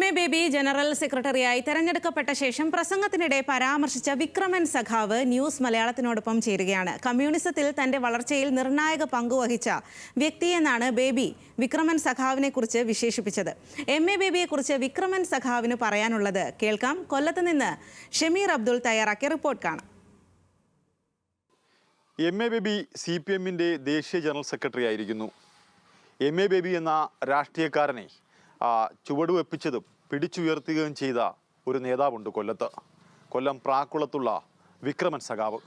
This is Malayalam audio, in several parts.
എം.എ. ബേബി ജനറൽ സെക്രട്ടറിയായി തെരഞ്ഞെടുക്കപ്പെട്ട ശേഷം പ്രസംഗത്തിനിടെ പരാമർശിച്ച വിക്രമൻ സഖാവ് ന്യൂസ് മലയാളത്തിനോടൊപ്പം ചേരുകയാണ്. കമ്മ്യൂണിസത്തിൽ തന്റെ വളർച്ചയിൽ നിർണായക പങ്കുവഹിച്ച വ്യക്തിയെന്നാണ് ബേബി വിക്രമൻ സഖാവിനെ കുറിച്ച് വിശേഷിപ്പിച്ചത്. എം.എ. ബേബിയെക്കുറിച്ച് വിക്രമൻ സഖാവിന് പറയാനുള്ളത് കേൾക്കാം. കൊല്ലത്ത് നിന്ന് ഷമീർ അബ്ദുൾ തയ്യാറാക്കിയ റിപ്പോർട്ട് കാണാം. എം.എ. ബേബി CPM-ന്റെ ദേശീയ ജനറൽ സെക്രട്ടറി ആയിരിക്കുന്നു. എം.എ. ബേബി എന്ന രാഷ്ട്രീയക്കാരനെ ചുവടുവെപ്പിച്ചതും പിടിച്ചുയർത്തുകയും ചെയ്ത ഒരു നേതാവുണ്ട് കൊല്ലത്ത്. കൊല്ലം പ്രാക്കുളത്തുള്ള വിക്രമൻ സഖാവ്.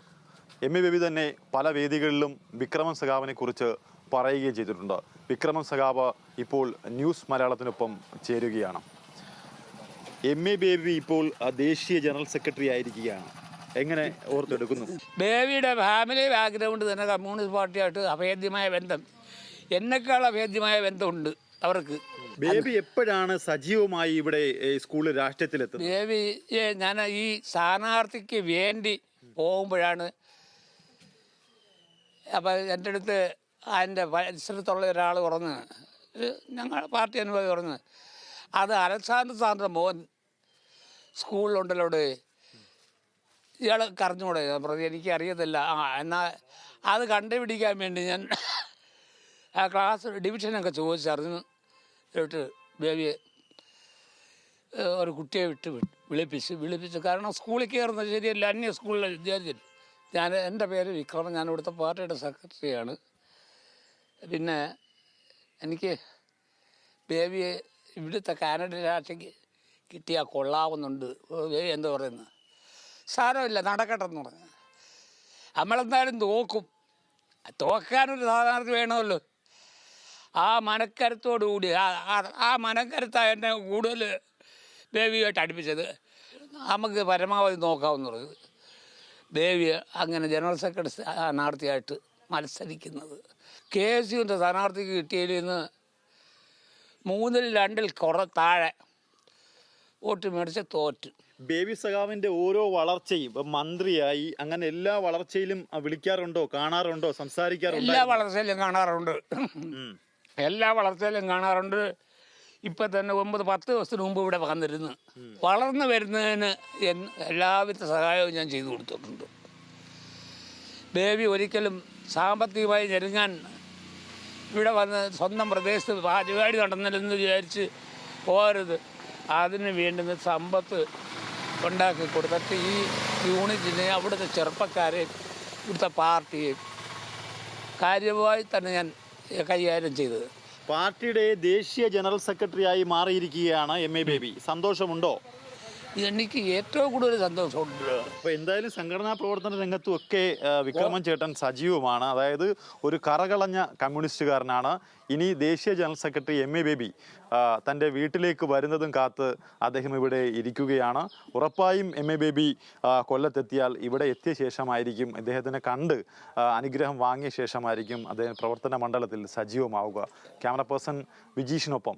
എം.എ. ബേബി തന്നെ പല വേദികളിലും വിക്രമൻ സഖാവിനെ കുറിച്ച് പറയുകയും ചെയ്തിട്ടുണ്ട്. വിക്രമൻ സഖാവ് ഇപ്പോൾ ന്യൂസ് മലയാളത്തിനൊപ്പം ചേരുകയാണ്. എം.എ. ബേബി ഇപ്പോൾ ദേശീയ ജനറൽ സെക്രട്ടറി ആയിരിക്കുകയാണ്. എങ്ങനെ ഓർത്തെടുക്കുന്നു? ബേബിയുടെ ഫാമിലി ബാക്ക്ഗ്രൗണ്ട് തന്നെ കമ്മ്യൂണിസ്റ്റ് പാർട്ടിയായിട്ട് അഭേദ്യമായ ബന്ധം, എന്നെക്കാൾ അഭേദ്യമായ ബന്ധമുണ്ട് അവർക്ക്. ബേബി എപ്പോഴാണ് സജീവമായി ഇവിടെ സ്കൂളിൽ രാഷ്ട്രീയത്തിലെത്തുന്നത്? ബേബിയെ ഞാൻ ഈ സ്ഥാനാർത്ഥിക്ക് വേണ്ടി പോകുമ്പോഴാണ്, അപ്പം എൻ്റെ അടുത്ത് അതിൻ്റെ പരിസരത്തുള്ള ഒരാൾ പറഞ്ഞ്, ഞങ്ങൾ പാർട്ടി അനുഭവം പറഞ്ഞ്, അത് അലക്സാണ്ടർ സാറിൻ്റെ മോൻ സ്കൂളിലുണ്ടല്ലോ, ഇയാൾ കറിഞ്ഞൂടെ? പറഞ്ഞു എനിക്ക് അറിയത്തില്ല. എന്നാൽ അത് കണ്ടുപിടിക്കാൻ വേണ്ടി ഞാൻ ആ ക്ലാസ് ഡിവിഷനൊക്കെ ചോദിച്ചറിഞ്ഞ് കേട്ട് ബേബിയെ ഒരു കുട്ടിയെ വിളിപ്പിച്ച് കാരണം സ്കൂളിൽ കയറുന്നത് ശരിയല്ല, അന്യ സ്കൂളിലെ വിദ്യാർത്ഥിയല്ല. എൻ്റെ പേര് വിക്രമൻ, ഞാൻ ഇവിടുത്തെ പാർട്ടിയുടെ സെക്രട്ടറിയാണ്. പിന്നെ എനിക്ക് ബേബിയെ ഇവിടുത്തെ കാനഡ രാഷ്ട്രീയക്ക് കിട്ടിയാൽ കൊള്ളാവുന്നുണ്ട്. ബേബി എന്താ പറയുന്നത്? സാരമില്ല, നടക്കട്ടെന്ന് പറഞ്ഞു. നമ്മളെന്തായാലും തോക്കാനൊരു സ്ഥാനാർത്ഥി വേണമല്ലോ. ആ മനക്കരുത്തോടുകൂടി ആ മനക്കരുത്താണ് എന്നെ കൂടുതൽ ബേബിയായിട്ട് അടുപ്പിച്ചത്. നമുക്ക് പരമാവധി നോക്കാമെന്ന് പറഞ്ഞത്. ബേബി അങ്ങനെ ജനറൽ സെക്രട്ടറി സ്ഥാനാർത്ഥിയായിട്ട് മത്സരിക്കുന്നത് KSUവിൻ്റെ സ്ഥാനാർത്ഥിക്ക് കിട്ടിയതിൽ നിന്ന് 3-2 താഴെ വോട്ട് മേടിച്ച് തോറ്റ്. ബേബി സഖാവിന്റെ ഓരോ വളർച്ചയും മന്ത്രിയായി അങ്ങനെ എല്ലാ വളർച്ചയിലും വിളിക്കാറുണ്ടോ, കാണാറുണ്ടോ, സംസാരിക്കാറുണ്ടോ? എല്ലാ വളർച്ചയിലും കാണാറുണ്ട്. ഇപ്പം തന്നെ 9-10 ദിവസത്തിന് മുമ്പ് ഇവിടെ വന്നിരുന്നു. വളർന്നു വരുന്നതിന് എല്ലാവിധ സഹായവും ഞാൻ ചെയ്തു കൊടുത്തിട്ടുണ്ട്. ബേബി ഒരിക്കലും സാമ്പത്തികമായി ഞെരുങ്ങാൻ ഇവിടെ വന്ന് സ്വന്തം പ്രദേശത്ത് പരിപാടി നടന്നില്ലെന്ന് വിചാരിച്ച് പോരുത്. അതിന് വേണ്ടുന്ന സമ്പത്ത് ഉണ്ടാക്കി കൊടുത്തിട്ട് ഈ യൂണിറ്റിനെ, അവിടുത്തെ ചെറുപ്പക്കാരെയും ഇവിടുത്തെ പാർട്ടിയെയും കാര്യമായി തന്നെ ഞാൻ കൈകാര്യം ചെയ്തത്. പാർട്ടിയുടെ ദേശീയ ജനറൽ സെക്രട്ടറിയായി മാറിയിരിക്കുകയാണ് എം.എ. ബേബി. സന്തോഷമുണ്ടോ? എനിക്ക് ഏറ്റവും കൂടുതൽ സന്തോഷമുണ്ട്. അപ്പോൾ എന്തായാലും സംഘടനാ പ്രവർത്തന രംഗത്തും ഒക്കെ വിക്രമൻ ചേട്ടൻ സജീവമാണ്. അതായത് ഒരു കറകളഞ്ഞ കമ്മ്യൂണിസ്റ്റുകാരനാണ്. ഇനി ദേശീയ ജനറൽ സെക്രട്ടറി എം.എ. ബേബി തൻ്റെ വീട്ടിലേക്ക് വരുന്നതും കാത്ത് അദ്ദേഹം ഇവിടെ ഇരിക്കുകയാണ്. ഉറപ്പായും എം.എ. ബേബി കൊല്ലത്തെത്തിയാൽ ഇവിടെ എത്തിയ ശേഷമായിരിക്കും, അദ്ദേഹത്തിനെ കണ്ട് അനുഗ്രഹം വാങ്ങിയ ശേഷമായിരിക്കും അദ്ദേഹം പ്രവർത്തന മണ്ഡലത്തിൽ സജീവമാവുക. ക്യാമറ പേഴ്സൺ വിജീഷിനൊപ്പം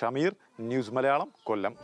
ഷമീർ, ന്യൂസ് മലയാളം, കൊല്ലം.